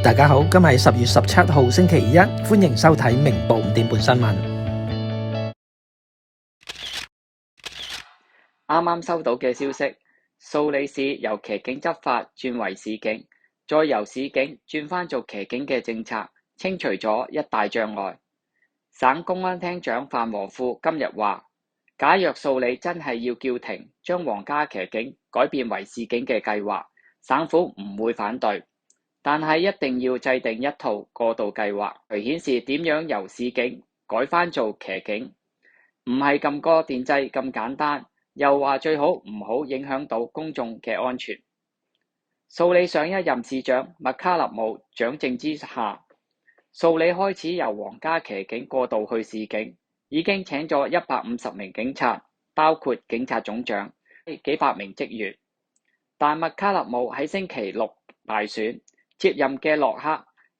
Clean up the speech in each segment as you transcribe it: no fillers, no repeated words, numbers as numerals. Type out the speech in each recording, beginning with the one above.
大家好，今日係10月17號星期一，歡迎收睇明報5點半新聞。啱啱收到嘅消息，素里市由騎警執法轉為市警，再由市警轉返做騎警嘅政策，清除咗一大障礙。省公安廳長范和富今日話，假若素里真係要叫停將皇家騎警改變為市警嘅計劃，省府唔會反對，但係一定要制定一套過渡計劃，嚟顯示點樣由市警改返做騎警，唔係撳個電掣咁簡單。又話最好唔好影響到公眾嘅安全。素里上一任市長麥卡勒姆掌政之下，素里開始由皇家騎警過渡去市警，已經請咗150名警察，包括警察總長、幾百名職員。但麥卡勒姆喺星期六敗選，接任嘅洛克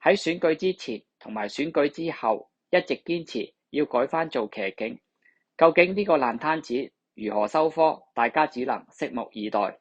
喺選舉之前同埋選舉之後一直堅持要改返做騎警。究竟呢個爛攤子如何收科？大家只能拭目以待。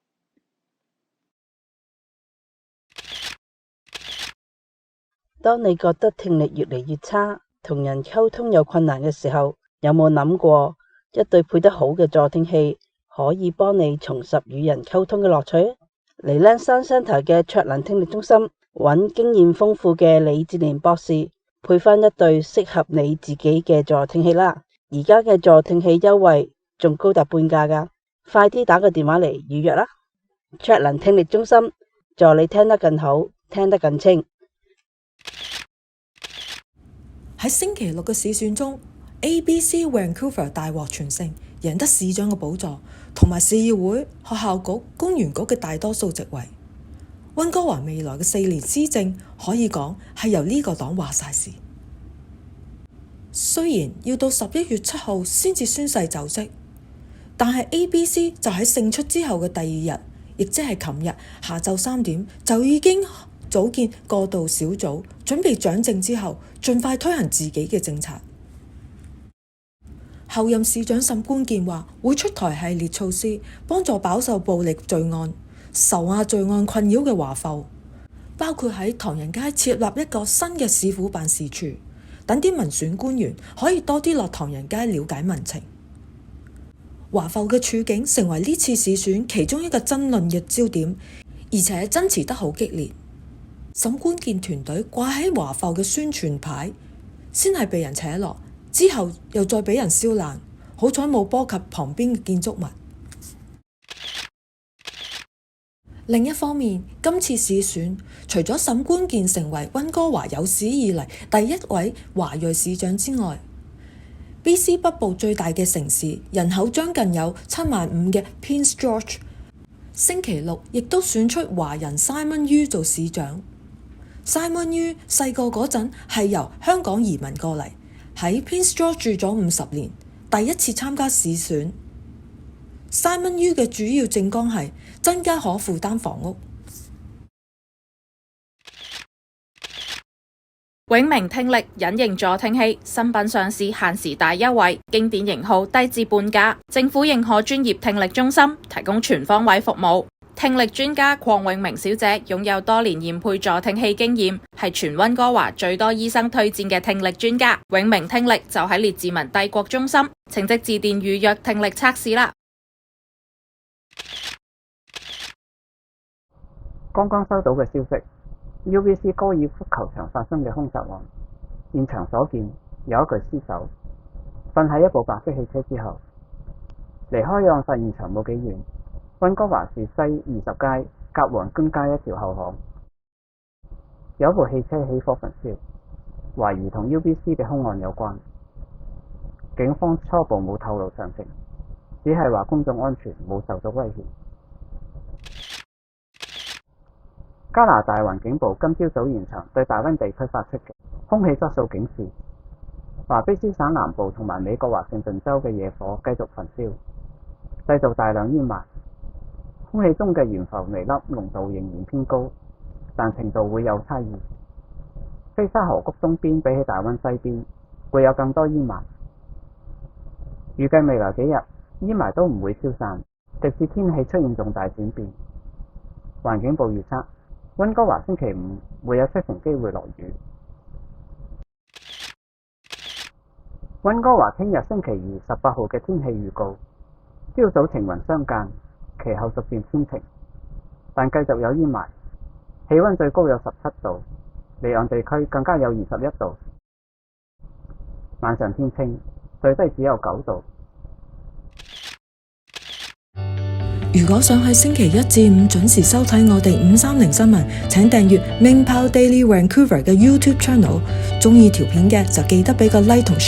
當你覺得聽力越嚟越差，同人溝通有困難嘅時候，有冇諗過一對配得好嘅助聽器可以幫你重拾與人溝通嘅樂趣？嚟Lang Shan Centre嘅卓能聽力中心揾經驗豐富嘅李志蓮博士配翻一對適合你自己嘅助聽器啦！而家嘅助聽器優惠仲高達半價㗎，快啲打個電話嚟預約啦！卓能聽力中心助你聽得更好，聽得更清。喺星期六嘅市選中 ，ABC Vancouver 大獲全勝，贏得市長嘅寶座，同埋市議會、學校局、公園局嘅大多數席位。溫哥華未來嘅4年施政可以講係由呢個黨話晒事。雖然要到11月7號先至宣誓就職，但係 ABC 就喺勝出之後嘅第2日，亦即係琴日下晝3點就已經組建過渡小組，準備掌政之後盡快推行自己嘅政策。後任市長沈冠健話會出台系列措施，幫助飽受暴力罪案、仇亞罪案困擾嘅華埠，包括喺唐人街設立一個新嘅市府辦事處，等啲民選官員可以多啲落唐人街了解民情。華埠嘅處境成為呢次市選其中一個爭論嘅焦點，而且爭持得好激烈。沈冠健團隊掛喺華埠嘅宣傳牌先係被人扯落，之後又再俾人燒爛，好彩冇波及旁邊嘅建築物。另一方面，今次市選除咗沈冠健成為溫哥華有史以嚟第一位華裔市長之外， BC 北部最大嘅城市，人口將近有75000嘅 Prince George， 星期六亦都選出華人 Simon Yu 做市長。Simon Yu 細個嗰陣係由香港移民過嚟，喺 Prince George 住咗50年，第一次參加市選。Simon Yu 嘅主要政綱係增加可負擔房屋。永明聽力隱形助聽器新品上市，限時大優惠，經典型號低至半價，政府認可專業聽力中心提供全方位服務。聽力專家鄺永明小姐擁有多年驗配助聽器經驗，係全溫哥華最多醫生推薦嘅聽力專家。永明聽力就喺列治文帝國中心，請即致電預約聽力測試啦。剛剛收到嘅消息 ，UBC 高爾夫球場發生嘅兇殺案，現場所見有一具屍首，瞓喺一部白色汽車之後。離開案發現場冇幾遠，溫哥華市西20街甲皇根街一條後巷，有一部汽車起火焚燒，懷疑同 UBC 嘅兇案有關。警方初步冇透露詳情，只係話公眾安全冇受到威脅。加拿大環境部今朝早延長對大溫地區發出嘅空氣質素警示，華卑斯省南部同埋美國華盛頓州嘅野火繼續焚燒，製造大量煙霾。空氣中嘅懸浮微粒濃度仍然偏高，但程度會有差異。菲沙河谷東邊比起大溫西邊會有更多煙霾。預計未來幾日煙霾都唔會消散，直至天氣出現重大轉變。環境部預測溫哥華星期五會有7成機會落雨。溫哥華聽日星期二18號嘅天氣預告：朝早晴雲相間，其後逐漸天晴，但繼續有煙霾，氣溫最高有17度，離岸地區更加有21度。晚上天清，最低只有9度。如果想喺星期一至五準時收睇我哋530新聞，請訂閱明報 Daily Vancouver 嘅 YouTube channel。鍾意條片嘅就記得俾個 like 同